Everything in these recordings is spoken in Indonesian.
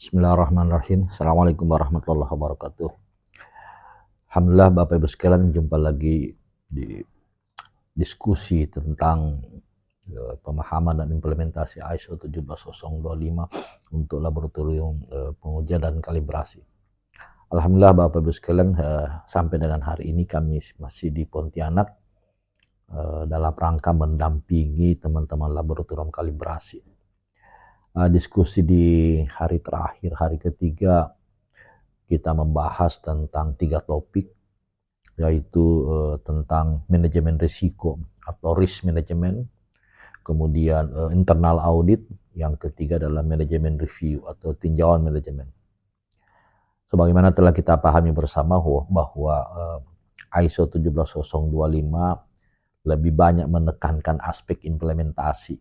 Bismillahirrahmanirrahim. Assalamualaikum warahmatullahi wabarakatuh. Alhamdulillah Bapak Ibu sekalian, jumpa lagi di diskusi tentang pemahaman dan implementasi ISO 17025 untuk laboratorium pengujian dan kalibrasi. Alhamdulillah Bapak Ibu sekalian, sampai dengan hari ini kami masih di Pontianak dalam rangka mendampingi teman-teman laboratorium kalibrasi. Diskusi di hari terakhir, hari ketiga, kita membahas tentang 3 topik, yaitu tentang manajemen risiko atau risk management, kemudian internal audit, yang ketiga adalah manajemen review atau tinjauan manajemen. Sebagaimana telah kita pahami bersama bahwa ISO 17025 lebih banyak menekankan aspek implementasi.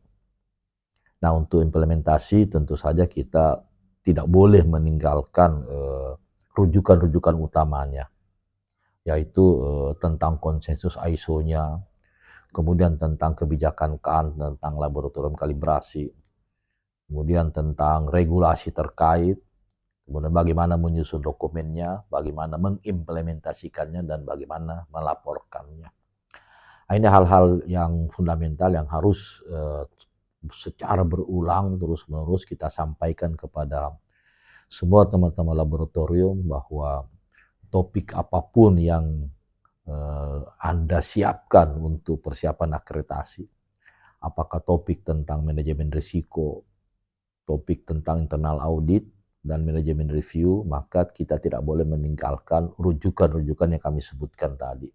Nah, untuk implementasi tentu saja kita tidak boleh meninggalkan rujukan-rujukan utamanya, yaitu tentang konsensus ISO-nya, kemudian tentang kebijakan KAN, tentang laboratorium kalibrasi, kemudian tentang regulasi terkait, kemudian bagaimana menyusun dokumennya, bagaimana mengimplementasikannya, dan bagaimana melaporkannya. Nah, ini hal-hal yang fundamental yang harus secara berulang terus-menerus kita sampaikan kepada semua teman-teman laboratorium bahwa topik apapun yang Anda siapkan untuk persiapan akreditasi, apakah topik tentang manajemen risiko, topik tentang internal audit, dan manajemen review, maka kita tidak boleh meninggalkan rujukan-rujukan yang kami sebutkan tadi,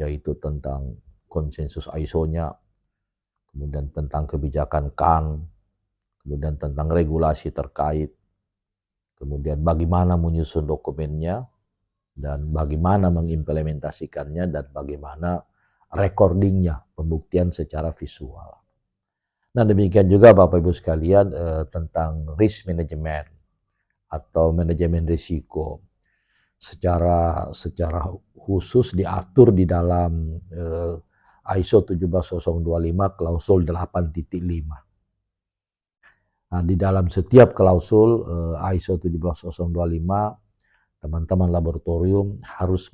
yaitu tentang konsensus ISO-nya, kemudian tentang kebijakan KAN, kemudian tentang regulasi terkait, kemudian bagaimana menyusun dokumennya, dan bagaimana mengimplementasikannya, dan bagaimana recordingnya, pembuktian secara visual. Nah, demikian juga Bapak Ibu sekalian tentang risk management atau manajemen risiko secara khusus diatur di dalam ISO 17025 klausul 8.5. Nah, di dalam setiap klausul ISO 17025, teman-teman laboratorium harus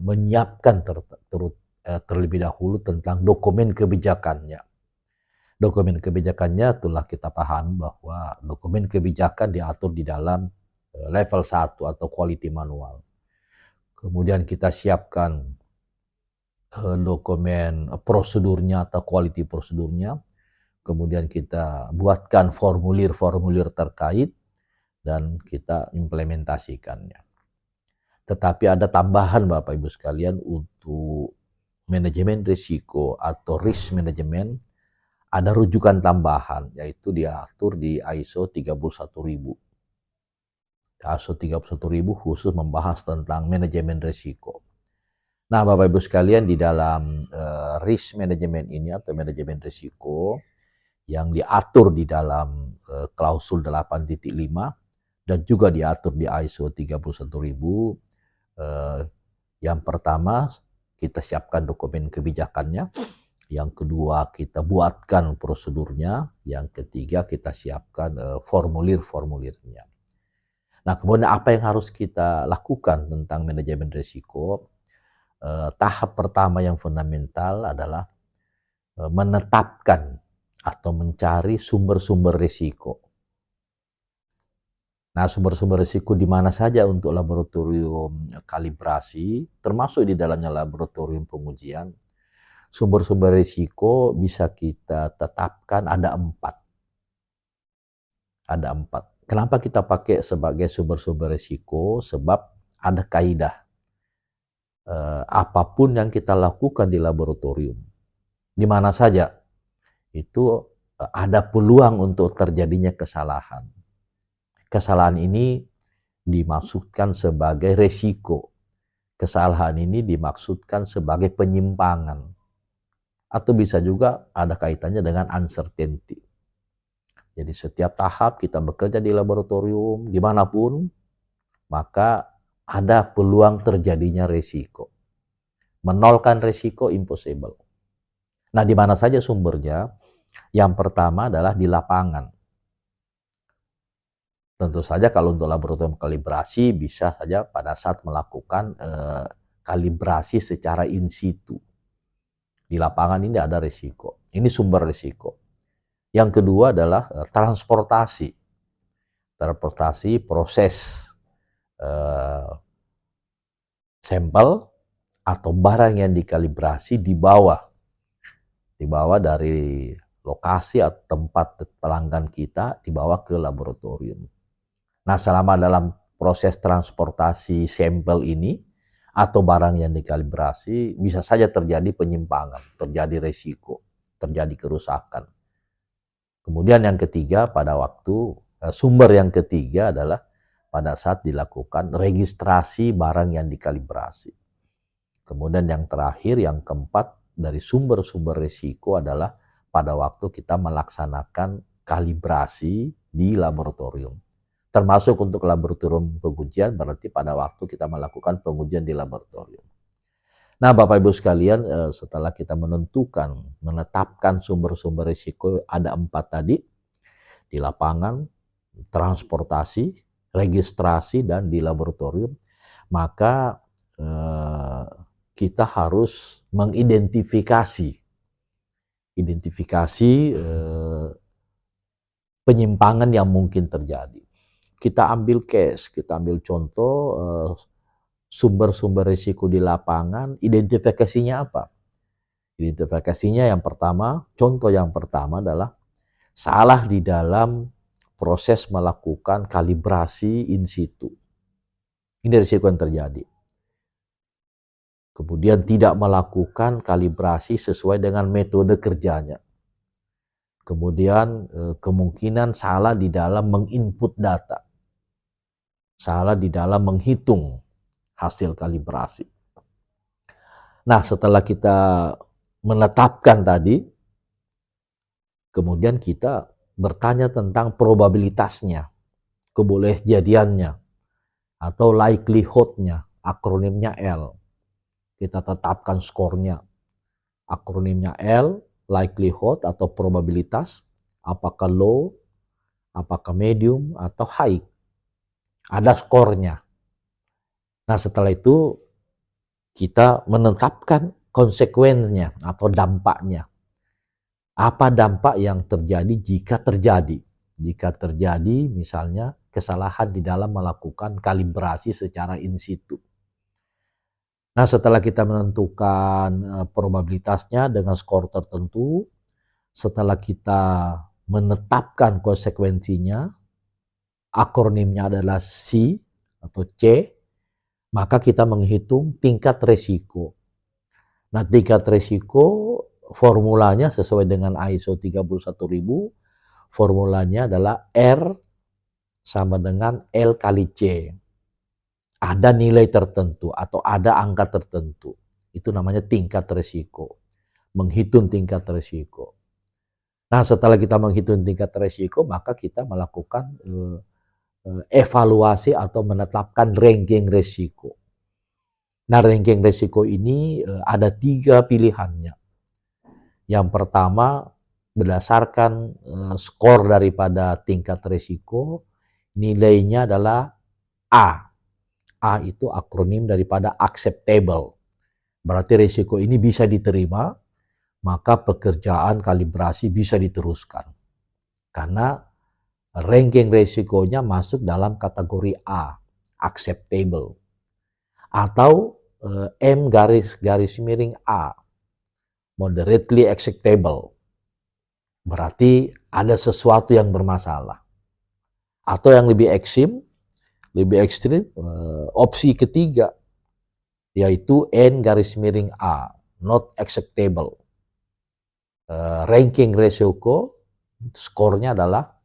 menyiapkan terlebih dahulu tentang dokumen kebijakannya. Dokumen kebijakannya telah kita pahami bahwa dokumen kebijakan diatur di dalam level 1 atau quality manual. Kemudian kita siapkan dokumen prosedurnya atau quality prosedurnya. Kemudian kita buatkan formulir-formulir terkait dan kita implementasikannya. Tetapi ada tambahan Bapak Ibu sekalian untuk manajemen risiko atau risk management, ada rujukan tambahan, yaitu diatur di ISO 31000. ISO 31000 khusus membahas tentang manajemen risiko. Nah, Bapak Ibu sekalian, di dalam risk management ini atau manajemen risiko yang diatur di dalam klausul 8.5 dan juga diatur di ISO 31000, yang pertama kita siapkan dokumen kebijakannya, yang kedua kita buatkan prosedurnya, yang ketiga kita siapkan formulir-formulirnya. Nah, kemudian apa yang harus kita lakukan tentang manajemen risiko? Tahap pertama yang fundamental adalah menetapkan atau mencari sumber-sumber risiko. Nah, sumber-sumber risiko di mana saja untuk laboratorium kalibrasi, termasuk di dalamnya laboratorium pengujian. Sumber-sumber risiko bisa kita tetapkan ada 4. Ada 4. Kenapa kita pakai sebagai sumber-sumber risiko? Sebab ada kaidah. Apapun yang kita lakukan di laboratorium, di mana saja, itu ada peluang untuk terjadinya kesalahan. Kesalahan ini dimaksudkan sebagai resiko. Kesalahan ini dimaksudkan sebagai penyimpangan. Atau bisa juga ada kaitannya dengan uncertainty. Jadi setiap tahap kita bekerja di laboratorium, dimanapun, maka ada peluang terjadinya resiko. Menolkan resiko impossible. Nah, di mana saja sumbernya? Yang pertama adalah di lapangan. Tentu saja kalau untuk laboratorium kalibrasi bisa saja pada saat melakukan kalibrasi secara in situ. Di lapangan ini ada risiko. Ini sumber risiko. Yang kedua adalah transportasi. Transportasi proses sampel atau barang yang dikalibrasi dibawa dari lokasi atau tempat pelanggan kita, dibawa ke laboratorium. Nah, selama dalam proses transportasi sampel ini atau barang yang dikalibrasi, bisa saja terjadi penyimpangan, terjadi resiko, terjadi kerusakan. Kemudian yang ketiga, pada waktu sumber yang ketiga adalah pada saat dilakukan registrasi barang yang dikalibrasi. Kemudian yang terakhir, yang keempat, dari sumber-sumber risiko adalah pada waktu kita melaksanakan kalibrasi di laboratorium. Termasuk untuk laboratorium pengujian, berarti pada waktu kita melakukan pengujian di laboratorium. Nah, Bapak Ibu sekalian, setelah kita menetapkan sumber-sumber risiko, ada 4 tadi, di lapangan, transportasi, registrasi, dan di laboratorium, maka kita harus mengidentifikasi penyimpangan yang mungkin terjadi. Kita ambil case, kita ambil contoh sumber-sumber risiko di lapangan, identifikasinya apa? Identifikasinya yang pertama, contoh yang pertama adalah salah di dalam proses melakukan kalibrasi in situ. Ini risiko yang terjadi. Kemudian tidak melakukan kalibrasi sesuai dengan metode kerjanya. Kemudian kemungkinan salah di dalam menginput data. Salah di dalam menghitung hasil kalibrasi. Nah, setelah kita menetapkan tadi, kemudian kita bertanya tentang probabilitasnya, kebolehjadiannya, atau likelihood-nya, akronimnya L. Kita tetapkan skornya. Akronimnya L, likelihood atau probabilitas, apakah low, apakah medium, atau high. Ada skornya. Nah, setelah itu kita menetapkan konsekuensinya atau dampaknya. Apa dampak yang terjadi jika terjadi? Jika terjadi misalnya kesalahan di dalam melakukan kalibrasi secara in situ. Nah, setelah kita menentukan probabilitasnya dengan skor tertentu, setelah kita menetapkan konsekuensinya, akronimnya adalah C atau C, maka kita menghitung tingkat resiko. Nah, tingkat resiko formulanya sesuai dengan ISO 31000, formulanya adalah R sama dengan L kali C. Ada nilai tertentu atau ada angka tertentu. Itu namanya tingkat resiko. Menghitung tingkat resiko. Nah, setelah kita menghitung tingkat resiko, maka kita melakukan evaluasi atau menetapkan ranking resiko. Nah, ranking resiko ini ada 3 pilihannya. Yang pertama, berdasarkan skor daripada tingkat resiko, nilainya adalah A. A itu akronim daripada acceptable. Berarti risiko ini bisa diterima, maka pekerjaan kalibrasi bisa diteruskan. Karena ranking risikonya masuk dalam kategori A, acceptable. Atau M garis miring A, moderately acceptable. Berarti ada sesuatu yang bermasalah. Atau yang lebih ekstrim, opsi ketiga, yaitu N garis miring A, not acceptable. Ranking resiko, skornya adalah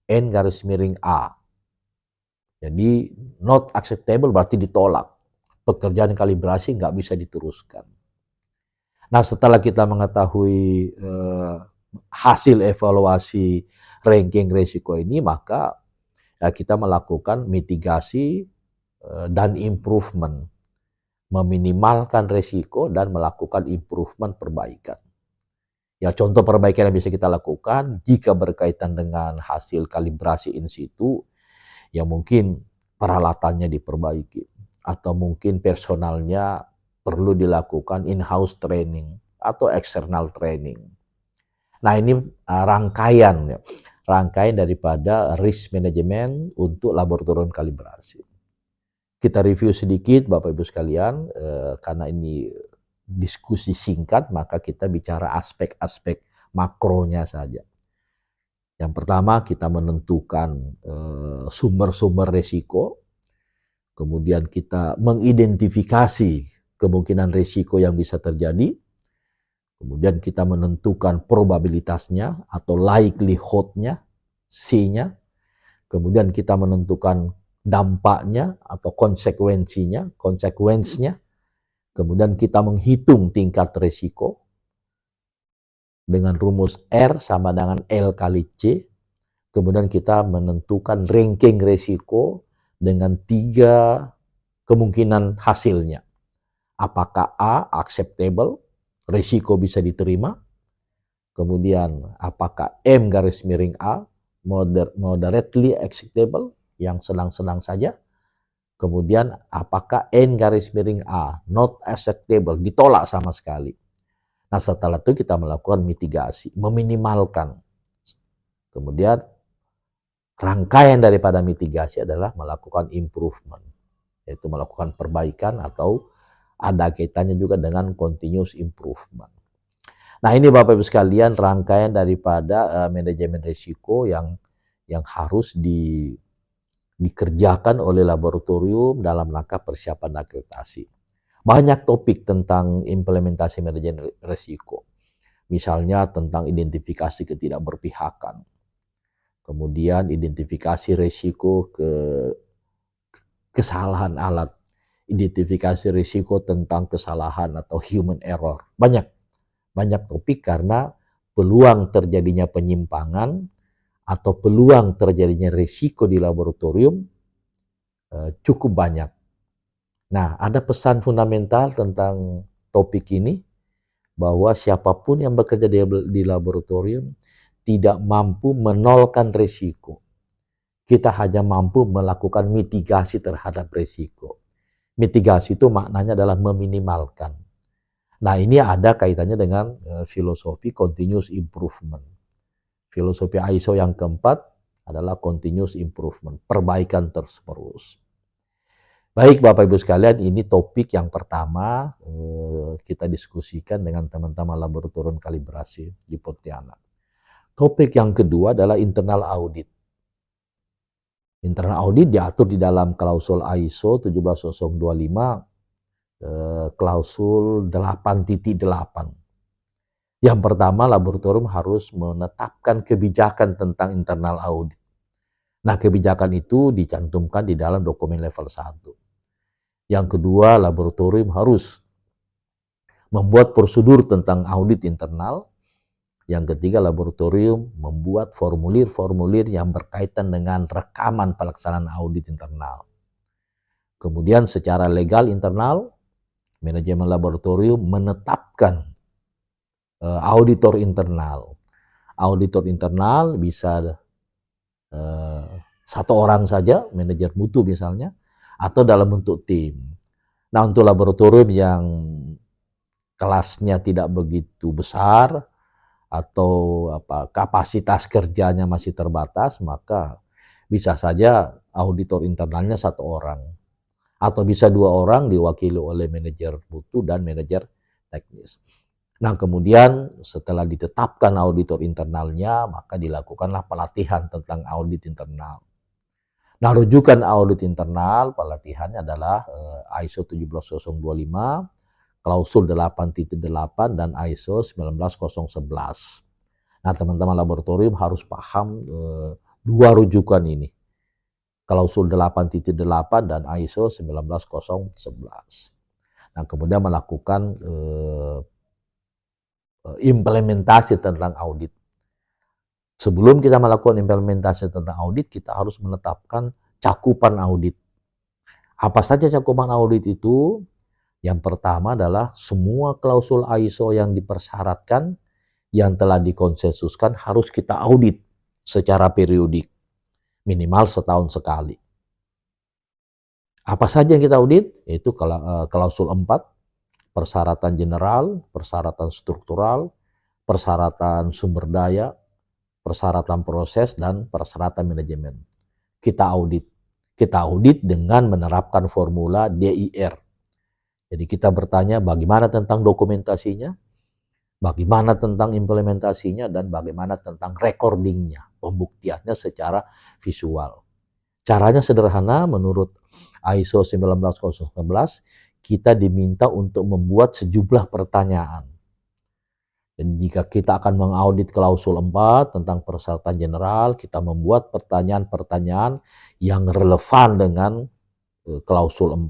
N garis miring A. Jadi not acceptable berarti ditolak. Pekerjaan kalibrasi nggak bisa diteruskan. Nah, setelah kita mengetahui hasil evaluasi ranking resiko ini, maka kita melakukan mitigasi dan improvement, meminimalkan resiko dan melakukan improvement, perbaikan. Ya, contoh perbaikan yang bisa kita lakukan jika berkaitan dengan hasil kalibrasi in situ, Ya mungkin peralatannya diperbaiki, atau mungkin personalnya perlu dilakukan in-house training atau external training. Nah ini rangkaian ya, rangkaian daripada risk management untuk laboratorium kalibrasi. Kita review sedikit Bapak Ibu sekalian, karena ini diskusi singkat maka kita bicara aspek-aspek makronya saja. Yang pertama kita menentukan sumber-sumber resiko, kemudian kita mengidentifikasi kemungkinan resiko yang bisa terjadi, kemudian kita menentukan probabilitasnya atau likelihood-nya, C-nya, kemudian kita menentukan dampaknya atau konsekuensinya, kemudian kita menghitung tingkat resiko dengan rumus R sama dengan L kali C, kemudian kita menentukan ranking resiko dengan 3 kemungkinan hasilnya. Apakah A, acceptable, resiko bisa diterima, kemudian apakah M garis miring A, moderately acceptable, yang sedang-sedang saja, kemudian apakah N garis miring A, not acceptable, ditolak sama sekali. Nah setelah itu kita melakukan mitigasi, meminimalkan. Kemudian rangkaian daripada mitigasi adalah melakukan improvement, yaitu melakukan perbaikan atau ada kaitannya juga dengan continuous improvement. Nah ini Bapak Ibu sekalian rangkaian daripada manajemen risiko yang harus dikerjakan oleh laboratorium dalam rangka persiapan akreditasi. Banyak topik tentang implementasi manajemen risiko. Misalnya tentang identifikasi ketidakberpihakan. Kemudian identifikasi risiko kesalahan alat. Identifikasi risiko tentang kesalahan atau human error. Banyak topik karena peluang terjadinya penyimpangan atau peluang terjadinya risiko di laboratorium cukup banyak. Nah, ada pesan fundamental tentang topik ini, bahwa siapapun yang bekerja di laboratorium tidak mampu menolkan risiko. Kita hanya mampu melakukan mitigasi terhadap risiko. Mitigasi itu maknanya adalah meminimalkan. Nah, ini ada kaitannya dengan filosofi continuous improvement. Filosofi ISO yang keempat adalah continuous improvement, perbaikan terus-menerus. Baik Bapak Ibu sekalian, ini topik yang pertama kita diskusikan dengan teman-teman laboratorium kalibrasi di Pontianak. Topik yang kedua adalah internal audit. Internal audit diatur di dalam klausul ISO 17025 klausul 8.8. Yang pertama, laboratorium harus menetapkan kebijakan tentang internal audit. Nah, kebijakan itu dicantumkan di dalam dokumen level 1. Yang kedua, laboratorium harus membuat prosedur tentang audit internal. Yang ketiga, laboratorium membuat formulir-formulir yang berkaitan dengan rekaman pelaksanaan audit internal. Kemudian secara legal internal, manajemen laboratorium menetapkan auditor internal. Auditor internal bisa satu orang saja, manajer mutu misalnya, atau dalam bentuk tim. Nah, untuk laboratorium yang kelasnya tidak begitu besar atau kapasitas kerjanya masih terbatas, maka bisa saja auditor internalnya satu orang. Atau bisa 2 orang diwakili oleh manajer mutu dan manajer teknis. Nah, kemudian setelah ditetapkan auditor internalnya, maka dilakukanlah pelatihan tentang audit internal. Nah, rujukan audit internal pelatihannya adalah ISO 17025, klausul 8.8 dan ISO 19011. Nah, teman-teman laboratorium harus paham 2 rujukan ini. Klausul 8.8 dan ISO 19011. Nah, kemudian melakukan implementasi tentang audit. Sebelum kita melakukan implementasi tentang audit, kita harus menetapkan cakupan audit. Apa saja cakupan audit itu? Yang pertama adalah semua klausul ISO yang dipersyaratkan, yang telah dikonsensuskan harus kita audit secara periodik. minimal setahun sekali. Apa saja yang kita audit? Yaitu klausul 4, persyaratan general, persyaratan struktural, persyaratan sumber daya, persyaratan proses, dan persyaratan manajemen. Kita audit. Kita audit dengan menerapkan formula DIR. Jadi kita bertanya bagaimana tentang dokumentasinya, bagaimana tentang implementasinya, dan bagaimana tentang recordingnya, pembuktiannya secara visual. Caranya sederhana, menurut ISO 19011, kita diminta untuk membuat sejumlah pertanyaan. Dan jika kita akan mengaudit klausul 4 tentang persyaratan general, kita membuat pertanyaan-pertanyaan yang relevan dengan klausul 4.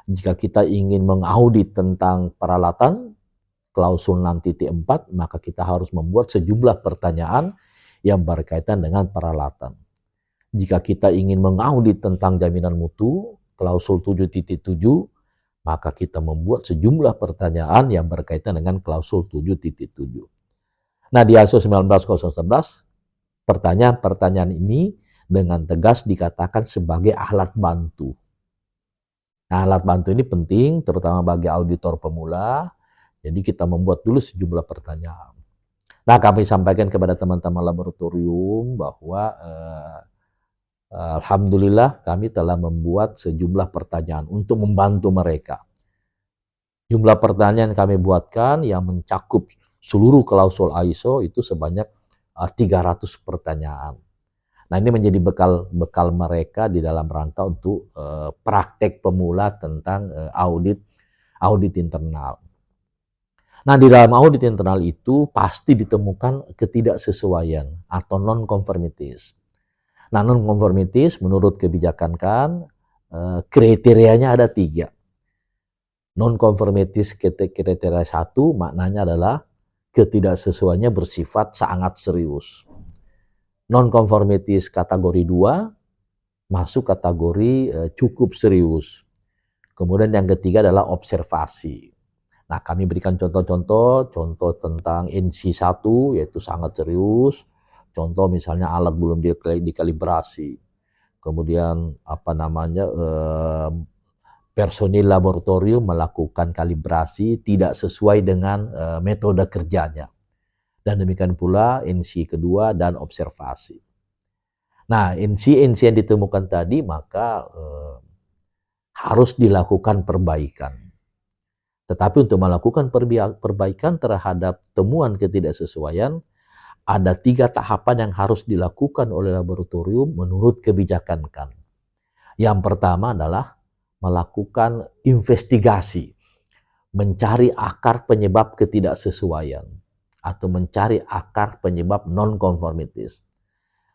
Jika kita ingin mengaudit tentang peralatan, klausul 6.4, maka kita harus membuat sejumlah pertanyaan yang berkaitan dengan peralatan. Jika kita ingin mengaudit tentang jaminan mutu, klausul 7.7, maka kita membuat sejumlah pertanyaan yang berkaitan dengan klausul 7.7. Nah, di ISO 19011, pertanyaan-pertanyaan ini dengan tegas dikatakan sebagai alat bantu. Nah, alat bantu ini penting, terutama bagi auditor pemula. Jadi kita membuat dulu sejumlah pertanyaan. Nah, kami sampaikan kepada teman-teman laboratorium bahwa alhamdulillah kami telah membuat sejumlah pertanyaan untuk membantu mereka. Jumlah pertanyaan yang kami buatkan yang mencakup seluruh klausul ISO itu sebanyak 300 pertanyaan. Nah, ini menjadi bekal mereka di dalam rangka untuk praktek pemula tentang audit internal. Nah, di dalam audit internal itu pasti ditemukan ketidaksesuaian atau non-conformities. Nah, non-conformities menurut kebijakan kriterianya ada 3. Non-conformities kriteria 1 maknanya adalah ketidaksesuaiannya bersifat sangat serius. Non-conformities kategori 2 masuk kategori cukup serius. Kemudian yang ketiga adalah observasi. Nah, kami berikan contoh tentang NC1 yaitu sangat serius. Contoh misalnya alat belum dikalibrasi. Kemudian personil laboratorium melakukan kalibrasi tidak sesuai dengan metode kerjanya. Dan demikian pula NC kedua dan observasi. Nah, NC yang ditemukan tadi maka harus dilakukan perbaikan. Tetapi untuk melakukan perbaikan terhadap temuan ketidaksesuaian, ada 3 tahapan yang harus dilakukan oleh laboratorium menurut kebijakan KAN. Yang pertama adalah melakukan investigasi, mencari akar penyebab ketidaksesuaian, atau mencari akar penyebab non-conformities.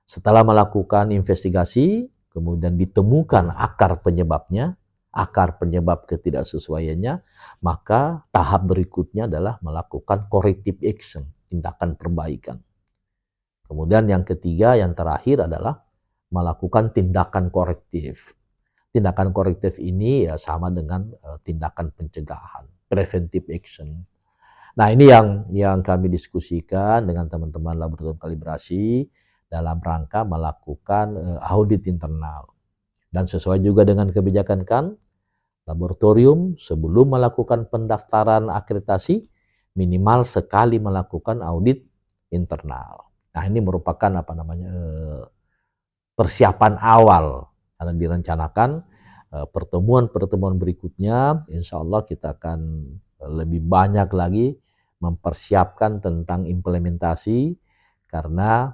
Setelah melakukan investigasi, kemudian ditemukan akar penyebabnya, akar penyebab ketidaksesuaiannya, maka tahap berikutnya adalah melakukan corrective action, tindakan perbaikan. Kemudian yang ketiga, yang terakhir adalah melakukan tindakan korektif. Tindakan korektif ini ya sama dengan tindakan pencegahan, preventive action. Nah, ini yang kami diskusikan dengan teman-teman laboratorium kalibrasi dalam rangka melakukan audit internal. Dan sesuai juga dengan kebijakan KAN, laboratorium sebelum melakukan pendaftaran akreditasi minimal sekali melakukan audit internal. Nah, ini merupakan persiapan awal karena direncanakan pertemuan-pertemuan berikutnya insya Allah kita akan lebih banyak lagi mempersiapkan tentang implementasi karena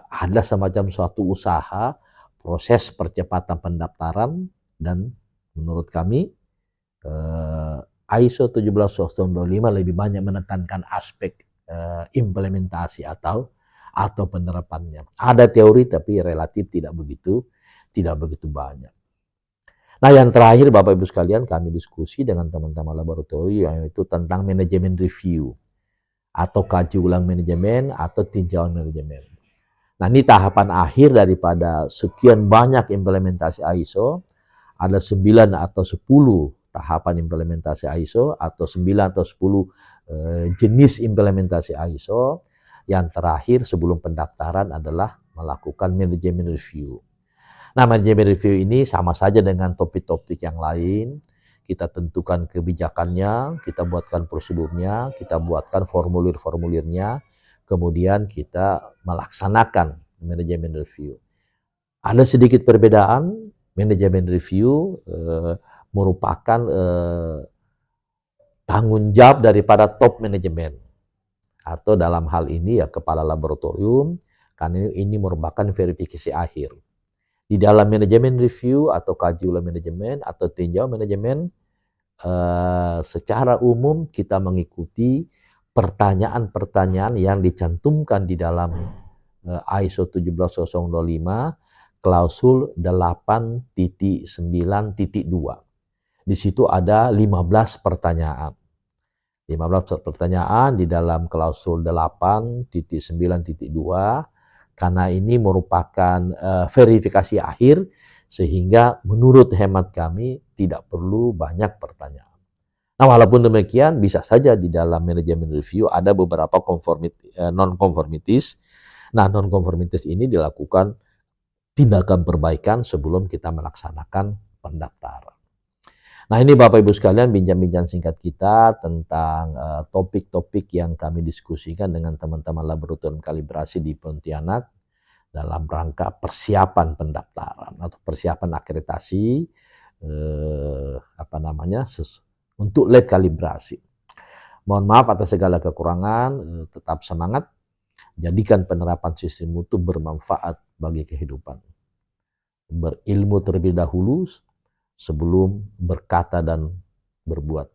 ada semacam suatu usaha proses percepatan pendaftaran dan menurut kami ISO 17025 lebih banyak menekankan aspek implementasi atau penerapannya. Ada teori tapi relatif tidak begitu banyak. Nah, yang terakhir Bapak Ibu sekalian, kami diskusi dengan teman-teman laboratorium yaitu tentang manajemen review atau kaji ulang manajemen atau tinjauan manajemen. Nah, ini tahapan akhir daripada sekian banyak implementasi ISO, ada 9 atau 10 tahapan implementasi ISO atau 9 atau 10 jenis implementasi ISO. Yang terakhir sebelum pendaftaran adalah melakukan manajemen review. Nah, manajemen review ini sama saja dengan topik-topik yang lain. Kita tentukan kebijakannya, kita buatkan prosedurnya, kita buatkan formulir-formulirnya, kemudian kita melaksanakan manajemen review. Ada sedikit perbedaan, manajemen review merupakan tanggung jawab daripada top manajemen. Atau dalam hal ini ya kepala laboratorium, karena ini merupakan verifikasi akhir. Di dalam manajemen review atau kaji ulang manajemen atau tinjau manajemen, secara umum kita mengikuti pertanyaan-pertanyaan yang dicantumkan di dalam ISO 17005 klausul 8.9.2. Di situ ada 15 pertanyaan. 15 pertanyaan di dalam klausul 8.9.2, karena ini merupakan verifikasi akhir, sehingga menurut hemat kami tidak perlu banyak pertanyaan. Nah, walaupun demikian bisa saja di dalam manajemen review ada beberapa non-conformities. Nah, non-conformities ini dilakukan tindakan perbaikan sebelum kita melaksanakan pendaftaran. Nah, ini Bapak Ibu sekalian bincang-bincang singkat kita tentang topik-topik yang kami diskusikan dengan teman-teman laboratorium kalibrasi di Pontianak dalam rangka persiapan pendaftaran atau persiapan akreditasi untuk lab kalibrasi. Mohon maaf atas segala kekurangan, tetap semangat, jadikan penerapan sistem mutu bermanfaat bagi kehidupan. Berilmu terlebih dahulu sebelum berkata dan berbuat.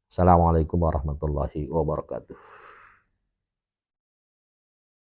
Assalamualaikum warahmatullahi wabarakatuh.